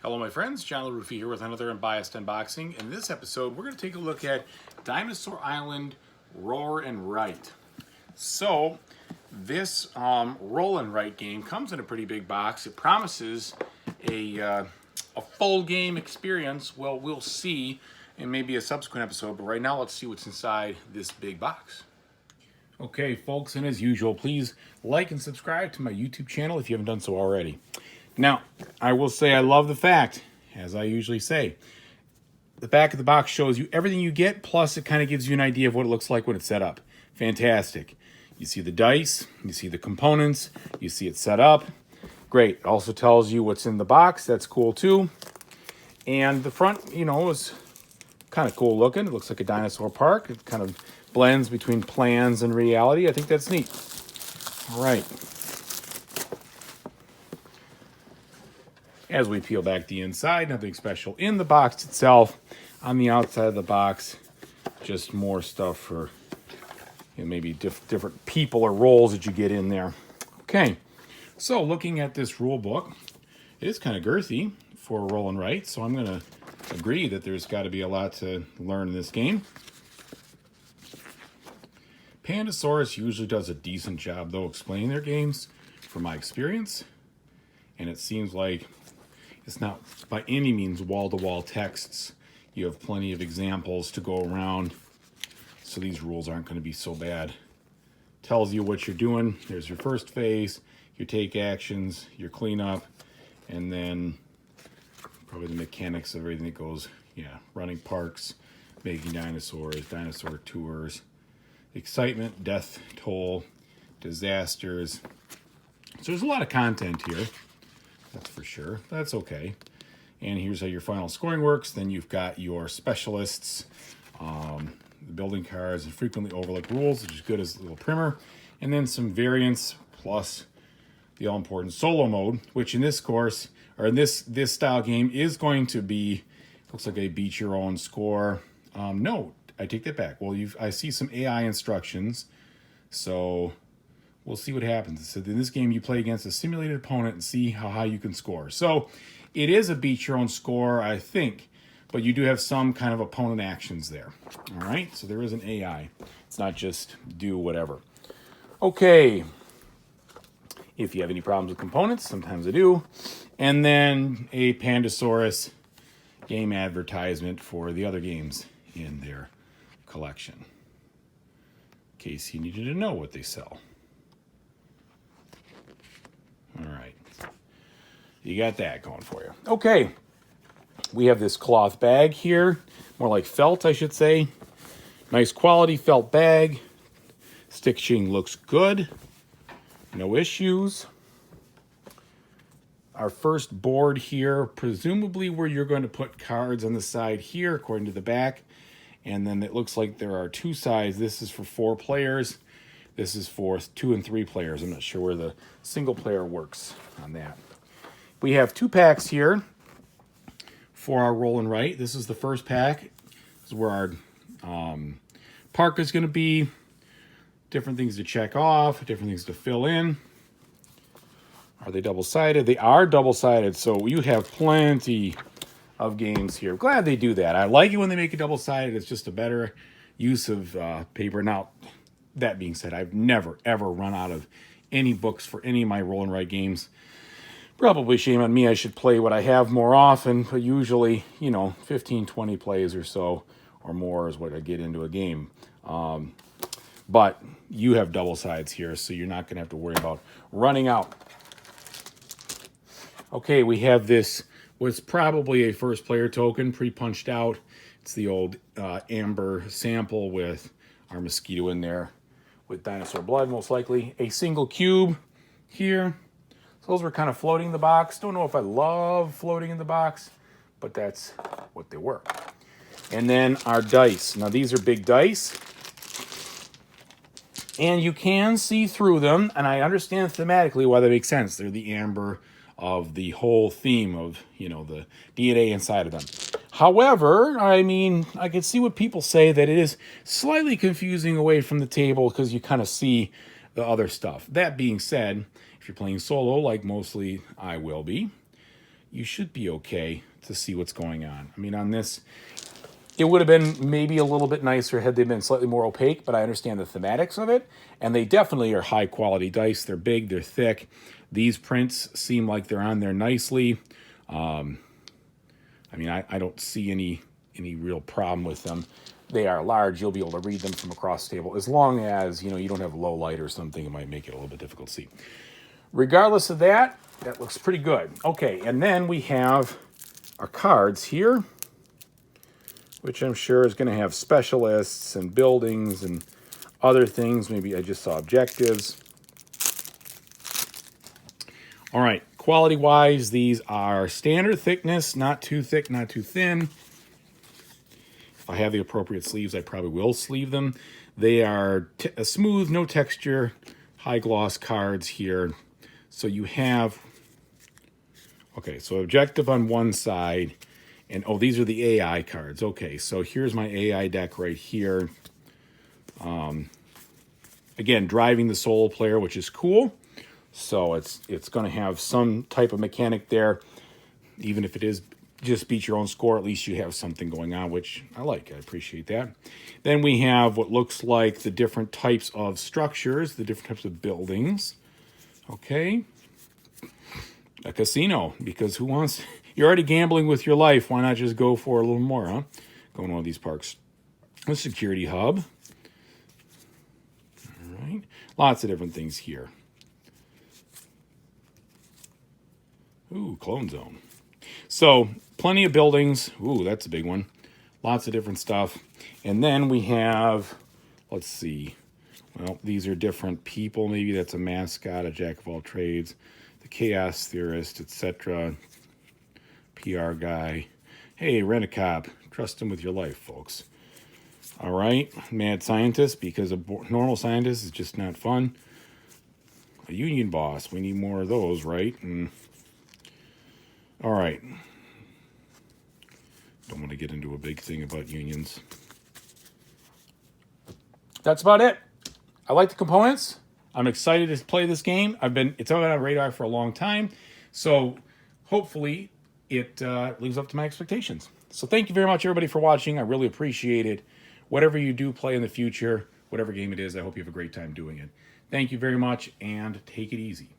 Hello my friends, John LaRuffa here with another Unbiased unboxing. In this episode, we're going to take a look at Dinosaur Island Roar and Write. So, this roll and write game comes in a pretty big box. It promises a full game experience. Well, we'll see in maybe a subsequent episode, but right now let's see what's inside this big box. Okay, folks, and as usual, please like and subscribe to my YouTube channel if you haven't done so already. Now, I will say I love the fact, as I usually say, the back of the box shows you everything you get, plus it kind of gives you an idea of what it looks like when it's set up. Fantastic. You see the dice, you see the components, you see it set up. Great. It also tells you what's in the box. That's cool too. And the front, you know, is kind of cool looking. It looks like a dinosaur park. It kind of blends between plans and reality. I think that's neat. All right. As we peel back the inside, nothing special in the box itself. On the outside of the box, just more stuff for maybe different people or roles that you get in there. Okay, so looking at this rule book, it is kind of girthy for a roll and write, so I'm going to agree that there's got to be a lot to learn in this game. Pandasaurus usually does a decent job, though, explaining their games from my experience, and it seems like it's not by any means wall-to-wall texts. You have plenty of examples to go around, so these rules aren't going to be so bad. Tells you what you're doing. There's your first phase, your take actions, your cleanup, and then probably the mechanics of everything that goes, running parks, making dinosaurs, dinosaur tours, excitement, death toll, disasters. So there's a lot of content here. That's for sure. That's okay. And here's how your final scoring works. Then you've got your specialists, the building cards, and frequently overlooked rules, which is good as a little primer. And then some variants, plus the all-important solo mode, which in this course, or in this style game, is going to be, looks like a beat your own score. No, I take that back. Well, I see some AI instructions, so we'll see what happens. So in this game, you play against a simulated opponent and see how high you can score. So it is a beat your own score, I think, but you do have some kind of opponent actions there. All right, so there is an AI. It's not just do whatever. Okay, if you have any problems with components, sometimes I do. And then a Pandasaurus game advertisement for the other games in their collection, in case you needed to know what they sell. All right, you got that going for you. Okay, we have this cloth bag here, more like felt, I should say. Nice quality felt bag. Stitching looks good. No issues. Our first board here, presumably where you're going to put cards on the side here, according to the back. And then it looks like there are two sides. This is for 4 players. This is for 2 and 3 players. I'm not sure where the single player works on that. We have 2 packs here for our roll and write. This is the first pack. This is where our park is going to be. Different things to check off, different things to fill in. Are they double-sided? They are double-sided, so you have plenty of games here. Glad they do that. I like it when they make it double-sided. It's just a better use of paper. Now, that being said, I've never, ever run out of any books for any of my roll and write games. Probably shame on me. I should play what I have more often, but usually, 15, 20 plays or so or more is what I get into a game. But you have double sides here, so you're not going to have to worry about running out. Okay, we have this, what's probably a first player token, pre-punched out. It's the old amber sample with our mosquito in there, with dinosaur blood, most likely. A single cube here. So those were kind of floating in the box. Don't know if I love floating in the box, but that's what they were. And then our dice. Now these are big dice, and you can see through them, and I understand thematically why that makes sense. They're the amber of the whole theme of, the DNA inside of them. However, I mean, I can see what people say, that it is slightly confusing away from the table because you kind of see the other stuff. That being said, if you're playing solo, like mostly I will be, you should be okay to see what's going on. I mean, on this, it would have been maybe a little bit nicer had they been slightly more opaque, but I understand the thematics of it, and they definitely are high quality dice. They're big, they're thick. These prints seem like they're on there nicely. I mean, I don't see any real problem with them. They are large. You'll be able to read them from across the table. As long as, you don't have low light or something, it might make it a little bit difficult to see. Regardless of that, that looks pretty good. Okay, and then we have our cards here, which I'm sure is going to have specialists and buildings and other things. Maybe I just saw objectives. All right, quality-wise, these are standard thickness, not too thick, not too thin. If I have the appropriate sleeves, I probably will sleeve them. They are smooth, no texture, high-gloss cards here. So you have, okay, so objective on one side. And, oh, these are the AI cards. Okay, so here's my AI deck right here. Again, driving the solo player, which is cool. So it's going to have some type of mechanic there. Even if it is just beat your own score, at least you have something going on, which I like. I appreciate that. Then we have what looks like the different types of structures, the different types of buildings. Okay. A casino, because who wants... You're already gambling with your life. Why not just go for a little more, huh? Going to one of these parks. A security hub. All right. Lots of different things here. Ooh, clone zone. So, plenty of buildings. Ooh, that's a big one. Lots of different stuff. And then we have, let's see. Well, these are different people. Maybe that's a mascot, a jack of all trades, the chaos theorist, etc. PR guy. Hey, rent a cop. Trust him with your life, folks. All right. Mad scientist, because a normal scientist is just not fun. A union boss. We need more of those, right? All right. Don't want to get into a big thing about unions. That's about it. I like the components. I'm excited to play this game. It's on my radar for a long time. So hopefully it lives up to my expectations. So thank you very much, everybody, for watching. I really appreciate it. Whatever you do play in the future, whatever game it is, I hope you have a great time doing it. Thank you very much, and take it easy.